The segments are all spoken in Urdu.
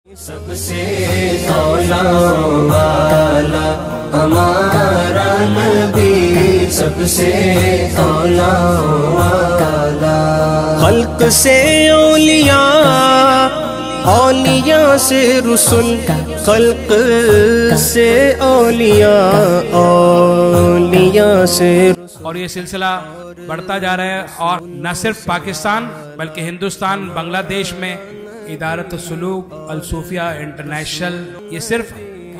سب سے اولا والا ہمارا نبی، سب سے اولا والا، خلق سے اولیاء، اولیاء سے رسول، خلق سے اولیاء، اولیاء سے، اور یہ سلسلہ بڑھتا جا رہا ہے، اور نہ صرف پاکستان بلکہ ہندوستان، بنگلہ دیش میں ادارت السلوک الصوفیہ انٹرنیشنل، یہ صرف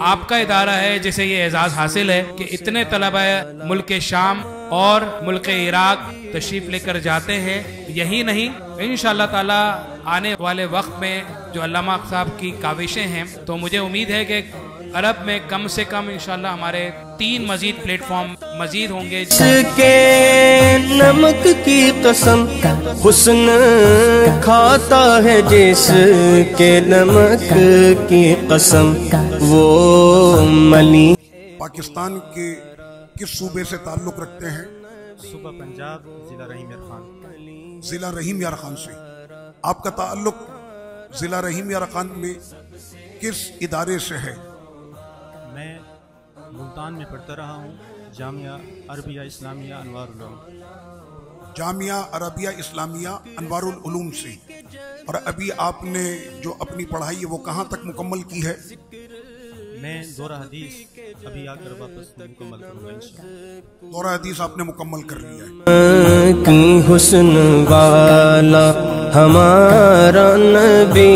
آپ کا ادارہ ہے جسے یہ اعزاز حاصل ہے کہ اتنے طلبہ ملک شام اور ملک عراق تشریف لے کر جاتے ہیں۔ یہی نہیں، انشاءاللہ تعالی آنے والے وقت میں جو علامہ صاحب کی کاوشیں ہیں، تو مجھے امید ہے کہ عرب میں کم سے کم انشاءاللہ ہمارے 3 مزید پلیٹ فارم مزید ہوں گے۔ جس کے نمک کی قسم حسن کھاتا ہے، جس کے نمک کی قسم وہ ملی۔ پاکستان کے کس صوبے سے تعلق رکھتے ہیں؟ صوبہ پنجاب، ضلع رحیم یار خان۔ ضلع رحیم یار خان سے۔ آپ کا تعلق ضلع رحیم یار خان میں کس ادارے سے ہے؟ میں ملتان میں پڑھتا رہا ہوں، جامعہ عربیہ اسلامیہ انوار العلوم۔ جامعہ عربیہ اسلامیہ انوار العلوم سے۔ اور ابھی آپ نے جو اپنی پڑھائی ہے وہ کہاں تک مکمل کی ہے؟ میں دورہ حدیث ابھی آ کر واپس مکمل کروں گا انشاءاللہ۔ دورہ حدیث آپ نے مکمل کر لیا ہے۔ کی حسن والا ہمارا نبی،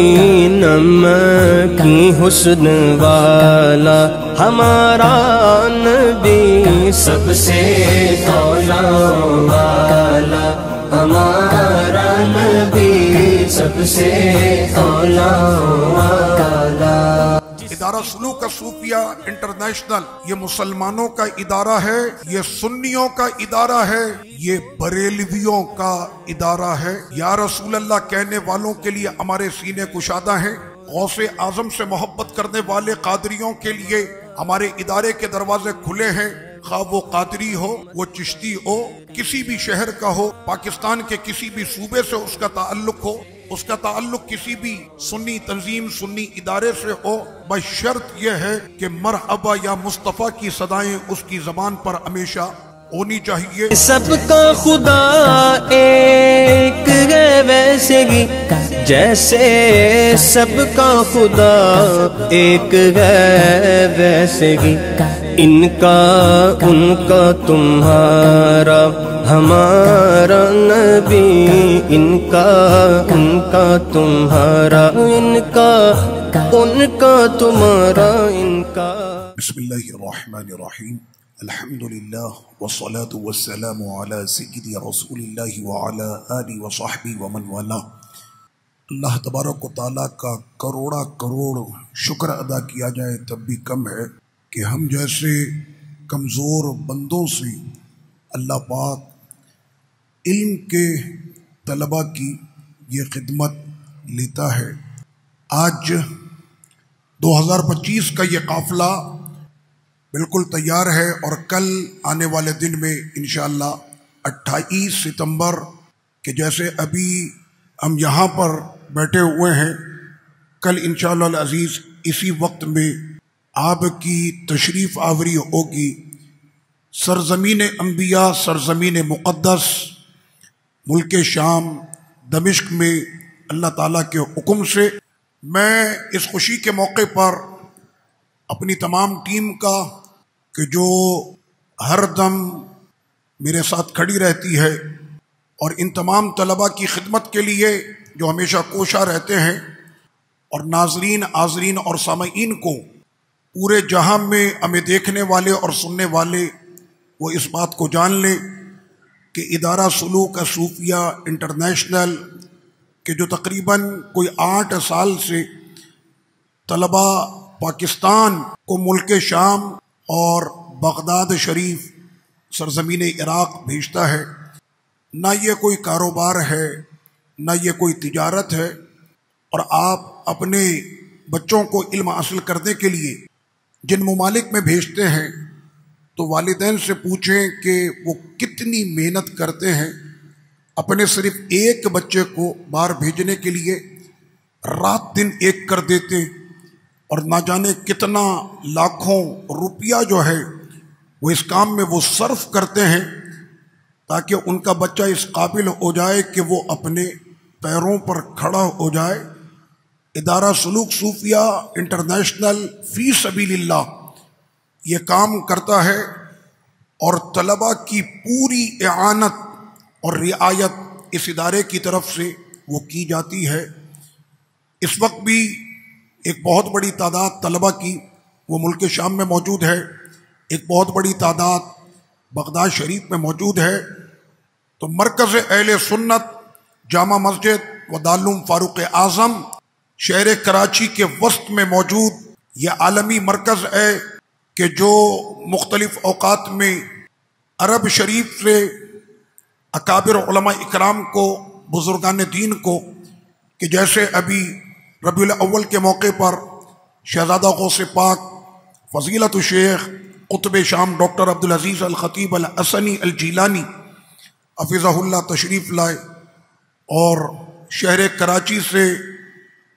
نمک کی حسن والا ہمارا نبی، سب سے اولا والا ہمارا نبی، سب سے اولا والا۔ ادارہ سلوک صوفیہ انٹرنیشنل یہ مسلمانوں کا ادارہ ہے، یہ سنیوں کا ادارہ ہے، یہ بریلویوں کا ادارہ ہے۔ یا رسول اللہ کہنے والوں کے لیے ہمارے سینے کشادہ ہیں، غوث اعظم سے محبت کرنے والے قادریوں کے لیے ہمارے ادارے کے دروازے کھلے ہیں، خواہ وہ قادری ہو، وہ چشتی ہو، کسی بھی شہر کا ہو، پاکستان کے کسی بھی صوبے سے اس کا تعلق ہو، اس کا تعلق کسی بھی سنی تنظیم سنی ادارے سے ہو، بس شرط یہ ہے کہ مرحبا یا مصطفیٰ کی صدائیں اس کی زبان پر ہمیشہ ہونی چاہیے۔ سب کا خدا ایک ہے ویسے ہی، جیسے سب کا خدا ایک ہے ویسے ہی، ان کا ان کا تمہارا ہمارا نبی، ان کا تمہارا، ان کا تمہارا، ان کا۔ بسم اللہ الرحمن الرحیم، الحمدللہ والصلاة والسلام علی سید رسول اللہ وعلی آلہ وصحبہ ومن والہ۔ اللہ تبارک و تعالیٰ کا کروڑا کروڑ شکر ادا کیا جائے تب بھی کم ہے کہ ہم جیسے کمزور بندوں سے اللہ پاک علم کے طلبہ کی یہ خدمت لیتا ہے۔ آج 2025 کا یہ قافلہ بالکل تیار ہے، اور کل آنے والے دن میں انشاءاللہ 28 ستمبر کہ جیسے ابھی ہم یہاں پر بیٹھے ہوئے ہیں، کل انشاءاللہ العزیز اسی وقت میں آپ کی تشریف آوری ہوگی سرزمین انبیاء، سرزمین مقدس ملک شام دمشق میں اللہ تعالیٰ کے حکم سے۔ میں اس خوشی کے موقع پر اپنی تمام ٹیم کا کہ جو ہر دم میرے ساتھ کھڑی رہتی ہے، اور ان تمام طلباء کی خدمت کے لیے جو ہمیشہ کوشاں رہتے ہیں، اور ناظرین، حاضرین اور سامعین کو پورے جہاں میں ہمیں دیکھنے والے اور سننے والے وہ اس بات کو جان لیں کہ ادارہ سلوک صوفیہ انٹرنیشنل کہ جو تقریباً کوئی 8 سال سے طلباء پاکستان کو ملک شام اور بغداد شریف سرزمین عراق بھیجتا ہے، نہ یہ کوئی کاروبار ہے، نہ یہ کوئی تجارت ہے، اور آپ اپنے بچوں کو علم حاصل کرنے کے لیے جن ممالک میں بھیجتے ہیں تو والدین سے پوچھیں کہ وہ کتنی محنت کرتے ہیں اپنے صرف ایک بچے کو باہر بھیجنے کے لیے، رات دن ایک کر دیتے اور نہ جانے کتنا لاکھوں روپیہ جو ہے وہ اس کام میں وہ صرف کرتے ہیں تاکہ ان کا بچہ اس قابل ہو جائے کہ وہ اپنے پیروں پر کھڑا ہو جائے۔ ادارہ سلوک صوفیہ انٹرنیشنل فی سبیل اللہ یہ کام کرتا ہے، اور طلباء کی پوری اعانت اور رعایت اس ادارے کی طرف سے وہ کی جاتی ہے۔ اس وقت بھی ایک بہت بڑی تعداد طلباء کی وہ ملک شام میں موجود ہے، ایک بہت بڑی تعداد بغداد شریف میں موجود ہے۔ تو مرکز اہل سنت جامع مسجد و دارالعلوم فاروق اعظم شہر کراچی کے وسط میں موجود یہ عالمی مرکز ہے کہ جو مختلف اوقات میں عرب شریف سے اکابر علماء اکرام کو، بزرگان دین کو، کہ جیسے ابھی ربیع الاول کے موقع پر شہزادہ غوث پاک فضیلت الشیخ قطب شام ڈاکٹر عبدالعزیز الخطیب الحسنی الجیلانی حفظہ اللہ تشریف لائے، اور شہر کراچی سے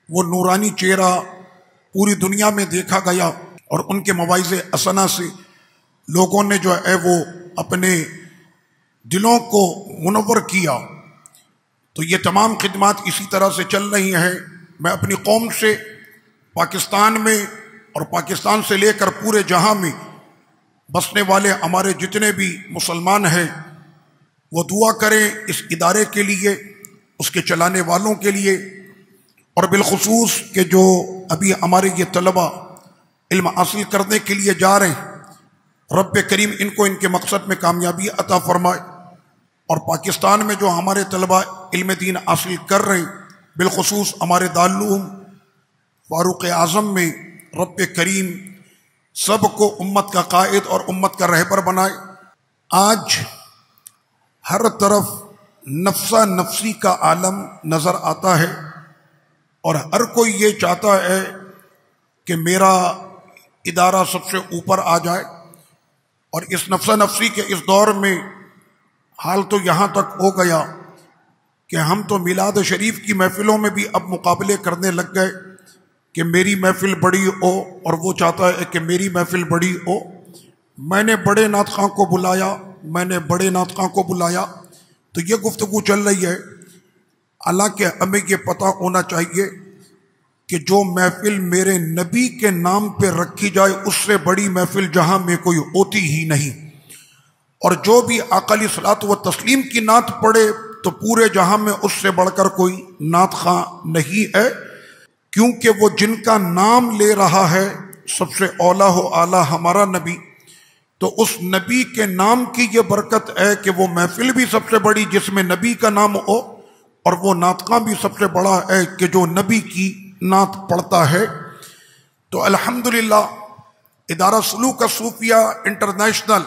وہ نورانی چہرہ پوری دنیا میں دیکھا گیا، اور ان کے مواعظ حسنہ سے لوگوں نے جو ہے وہ اپنے دلوں کو منور کیا۔ تو یہ تمام خدمات اسی طرح سے چل رہی ہیں۔ میں اپنی قوم سے پاکستان میں اور پاکستان سے لے کر پورے جہاں میں بسنے والے ہمارے جتنے بھی مسلمان ہیں وہ دعا کریں اس ادارے کے لیے، اس کے چلانے والوں کے لیے، اور بالخصوص کہ جو ابھی ہمارے یہ طلباء علم حاصل کرنے کے لیے جا رہے ہیں، رب کریم ان کو ان کے مقصد میں کامیابی عطا فرمائے، اور پاکستان میں جو ہمارے طلباء علم دین حاصل کر رہے ہیں، بالخصوص ہمارے دارالعلوم فاروق اعظم میں، رب کریم سب کو امت کا قائد اور امت کا رہبر بنائے۔ آج ہر طرف نفسا نفسی کا عالم نظر آتا ہے، اور ہر کوئی یہ چاہتا ہے کہ میرا ادارہ سب سے اوپر آ جائے، اور اس نفسا نفسی کے اس دور میں حال تو یہاں تک ہو گیا کہ ہم تو میلاد شریف کی محفلوں میں بھی اب مقابلے کرنے لگ گئے کہ میری محفل بڑی ہو، اور وہ چاہتا ہے کہ میری محفل بڑی ہو۔ میں نے بڑے نعت خواں کو بلایا، میں نے بڑے نعت خواں کو بلایا، تو یہ گفتگو چل رہی ہے۔ حالانکہ ہمیں یہ پتہ ہونا چاہیے کہ جو محفل میرے نبی کے نام پہ رکھی جائے اس سے بڑی محفل جہاں میں کوئی ہوتی ہی نہیں، اور جو بھی آقا علیہ الصلوۃ والتسلیم کی نعت پڑھے تو پورے جہاں میں اس سے بڑھ کر کوئی نعت خواں نہیں ہے، کیونکہ وہ جن کا نام لے رہا ہے سب سے اولا ہو اعلیٰ ہمارا نبی، تو اس نبی کے نام کی یہ برکت ہے کہ وہ محفل بھی سب سے بڑی جس میں نبی کا نام ہو، اور وہ نعت خواں بھی سب سے بڑا ہے کہ جو نبی کی نعت پڑھتا ہے۔ تو الحمدللہ ادارہ سلوک صوفیہ انٹرنیشنل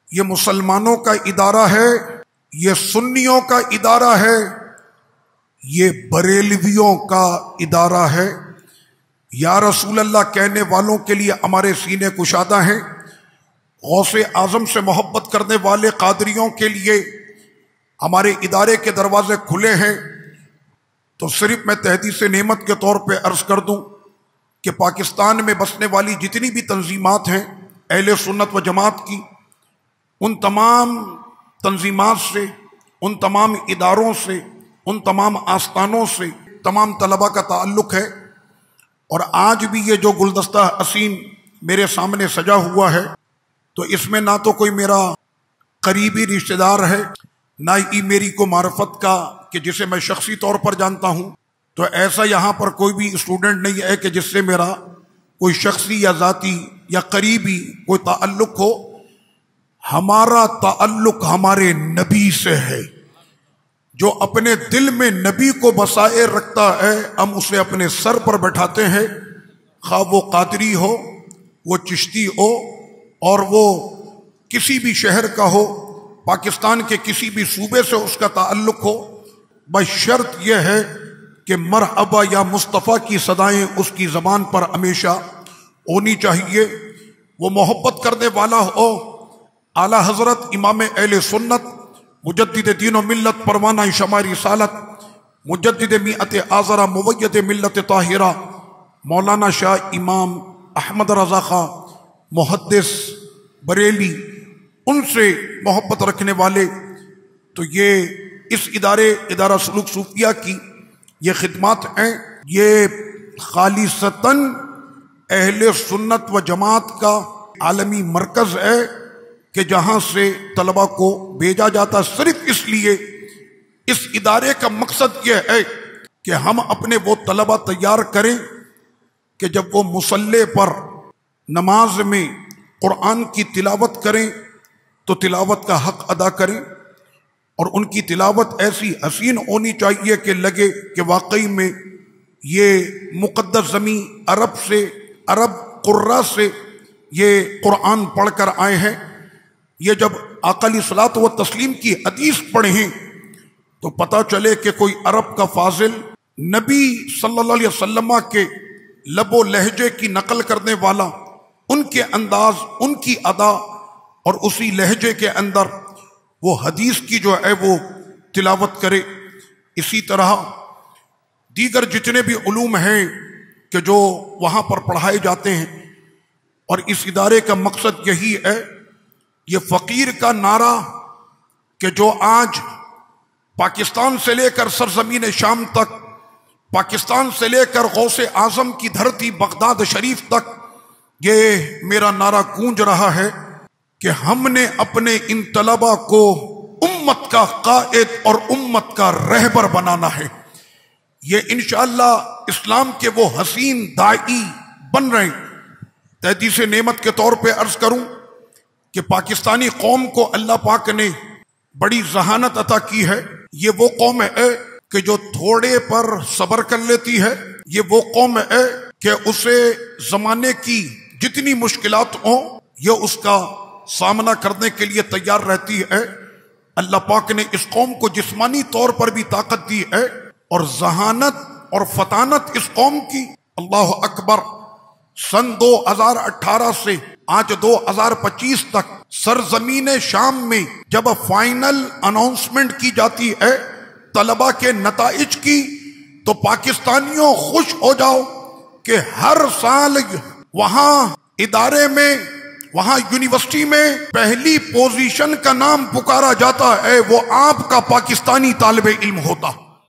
یہ مسلمانوں کا ادارہ ہے، یہ سنیوں کا ادارہ ہے، یہ بریلویوں کا ادارہ ہے۔ یا رسول اللہ کہنے والوں کے لیے ہمارے سینے کشادہ ہیں، غوث اعظم سے محبت کرنے والے قادریوں کے لیے ہمارے ادارے کے دروازے کھلے ہیں۔ تو صرف میں تحدیث نعمت کے طور پہ عرض کر دوں کہ پاکستان میں بسنے والی جتنی بھی تنظیمات ہیں اہل سنت و جماعت کی، ان تمام تنظیمات سے، ان تمام اداروں سے، ان تمام آستانوں سے تمام طلباء کا تعلق ہے۔ اور آج بھی یہ جو گلدستہ حسین میرے سامنے سجا ہوا ہے، تو اس میں نہ تو کوئی میرا قریبی رشتہ دار ہے، نہ ہی میری کو معرفت کا کہ جسے میں شخصی طور پر جانتا ہوں۔ تو ایسا یہاں پر کوئی بھی اسٹوڈنٹ نہیں ہے کہ جس سے میرا کوئی شخصی یا ذاتی یا قریبی کوئی تعلق ہو۔ ہمارا تعلق ہمارے نبی سے ہے، جو اپنے دل میں نبی کو بسائے رکھتا ہے ہم اسے اپنے سر پر بٹھاتے ہیں، خواہ وہ قادری ہو، وہ چشتی ہو، اور وہ کسی بھی شہر کا ہو، پاکستان کے کسی بھی صوبے سے اس کا تعلق ہو، بس شرط یہ ہے کہ مرحبا یا مصطفیٰ کی صدائیں اس کی زبان پر ہمیشہ ہونی چاہیے۔ وہ محبت کرنے والا ہو اعلیٰ حضرت امام اہل سنت مجدد دین و ملت پروانہ شمع رسالت مجدد میعت آزرہ موید ملت طاہرہ مولانا شاہ امام احمد رضا خان محدث بریلی، ان سے محبت رکھنے والے، تو یہ اس ادارہ سلوک صوفیہ کی یہ خدمات ہیں، یہ خالصتاً اہل سنت و جماعت کا عالمی مرکز ہے کہ جہاں سے طلبہ کو بھیجا جاتا، صرف اس لیے اس ادارے کا مقصد یہ ہے کہ ہم اپنے وہ طلبہ تیار کریں کہ جب وہ مصلی پر نماز میں قرآن کی تلاوت کریں تو تلاوت کا حق ادا کریں، اور ان کی تلاوت ایسی حسین ہونی چاہیے کہ لگے کہ واقعی میں یہ مقدس زمین عرب قرہ سے یہ قرآن پڑھ کر آئے ہیں۔ یہ جب آقا علیہ الصلوۃ والتسلیم کی حدیث پڑھیں تو پتہ چلے کہ کوئی عرب کا فاضل نبی صلی اللہ علیہ وسلم کے لب و لہجے کی نقل کرنے والا، ان کے انداز، ان کی ادا اور اسی لہجے کے اندر وہ حدیث کی جو ہے وہ تلاوت کرے۔ اسی طرح دیگر جتنے بھی علوم ہیں کہ جو وہاں پر پڑھائے جاتے ہیں، اور اس ادارے کا مقصد یہی ہے، یہ فقیر کا نعرہ کہ جو آج پاکستان سے لے کر سرزمین شام تک، پاکستان سے لے کر غوث اعظم کی دھرتی بغداد شریف تک یہ میرا نعرہ گونج رہا ہے کہ ہم نے اپنے ان طلبہ کو امت کا قائد اور امت کا رہبر بنانا ہے۔ یہ انشاءاللہ اسلام کے وہ حسین داعی بن رہے ہیں۔ تحدیث نعمت کے طور پہ عرض کروں کہ پاکستانی قوم کو اللہ پاک نے بڑی ذہانت عطا کی ہے۔ یہ وہ قوم ہے کہ جو تھوڑے پر صبر کر لیتی ہے، یہ وہ قوم ہے کہ اسے زمانے کی جتنی مشکلات ہوں یہ اس کا سامنا کرنے کے لیے تیار رہتی ہے۔ اللہ پاک نے اس قوم کو جسمانی طور پر بھی طاقت دی ہے، اور ذہانت اور فطانت اس قوم کی، اللہ اکبر، سن 2018 سے آج 2025 تک سرزمین شام میں جب فائنل اناؤنسمنٹ کی جاتی ہے طلبہ کے نتائج کی، تو پاکستانیوں خوش ہو جاؤ کہ ہر سال وہاں ادارے میں، وہاں یونیورسٹی میں پہلی پوزیشن کا نام پکارا جاتا ہے، وہ آپ کا پاکستانی طالب علم ہوتا۔